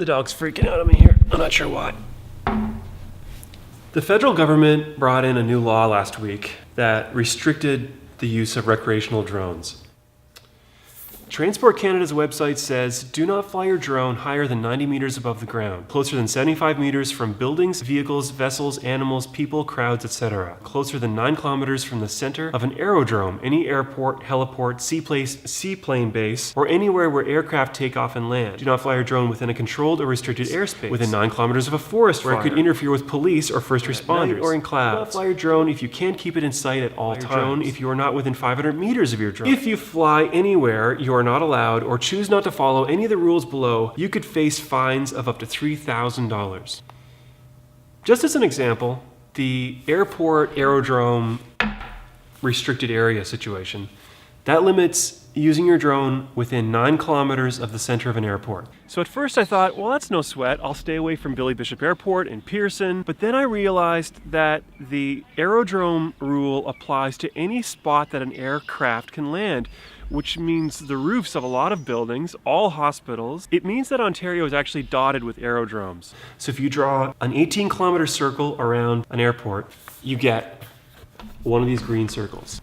The dog's freaking out on me here. I'm not sure why. The federal government brought in a new law last week that restricted the use of recreational drones. Transport Canada's website says, do not fly your drone higher than 90 meters above the ground, closer than 75 meters from buildings, vehicles, vessels, animals, people, crowds, etc. Closer than 9 kilometers from the center of an aerodrome, any airport, heliport, seaplane base, or anywhere where aircraft take off and land. Do not fly your drone within a controlled or restricted airspace, within 9 kilometers of a forest where it could interfere with police or first responders, or in clouds. Do not fly your drone if you can't keep it in sight at all times, if you are not within 500 meters of your drone. If you fly anywhere you are not allowed or choose not to follow any of the rules below, you could face fines of up to $3,000. Just as an example, the airport, aerodrome, restricted area situation, that limits using your drone within 9 kilometers of the center of an airport. So at first I thought, well, that's no sweat. I'll stay away from Billy Bishop Airport and Pearson. But then I realized that the aerodrome rule applies to any spot that an aircraft can land, which means the roofs of a lot of buildings, all hospitals. It means that Ontario is actually dotted with aerodromes. So if you draw an 18-kilometer circle around an airport, you get one of these green circles.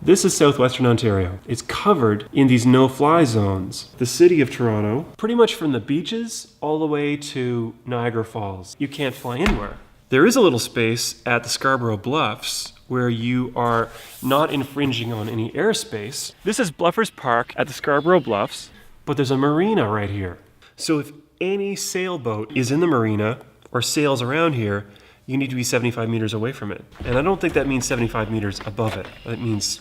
This is southwestern Ontario. It's covered in these no-fly zones. The city of Toronto, pretty much from the beaches all the way to Niagara Falls, you can't fly anywhere. There is a little space at the Scarborough Bluffs where you are not infringing on any airspace. This is Bluffers Park at the Scarborough Bluffs, but there's a marina right here. So if any sailboat is in the marina or sails around here, you need to be 75 meters away from it. And I don't think that means 75 meters above it. That means,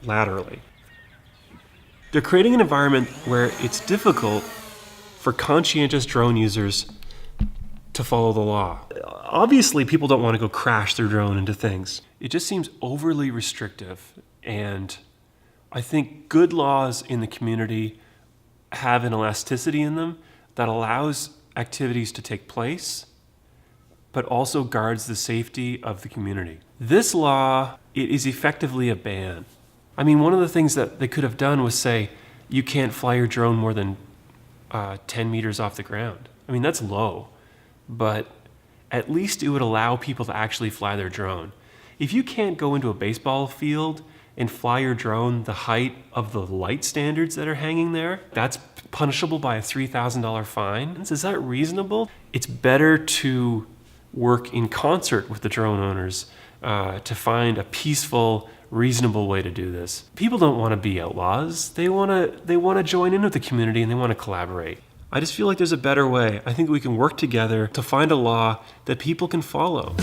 laterally. They're creating an environment where it's difficult for conscientious drone users to follow the law. Obviously, people don't want to go crash their drone into things. It just seems overly restrictive, and I think good laws in the community have an elasticity in them that allows activities to take place, but also guards the safety of the community. This law, it is effectively a ban. I mean, one of the things that they could have done was say, you can't fly your drone more than 10 meters off the ground. I mean, that's low, but at least it would allow people to actually fly their drone. If you can't go into a baseball field and fly your drone the height of the light standards that are hanging there, that's punishable by a $3,000 fine. Is that reasonable? It's better to work in concert with the drone owners to find a peaceful, reasonable way to do this. People don't want to be outlaws. They want to join in with the community and they want to collaborate. I just feel like there's a better way. I think we can work together to find a law that people can follow.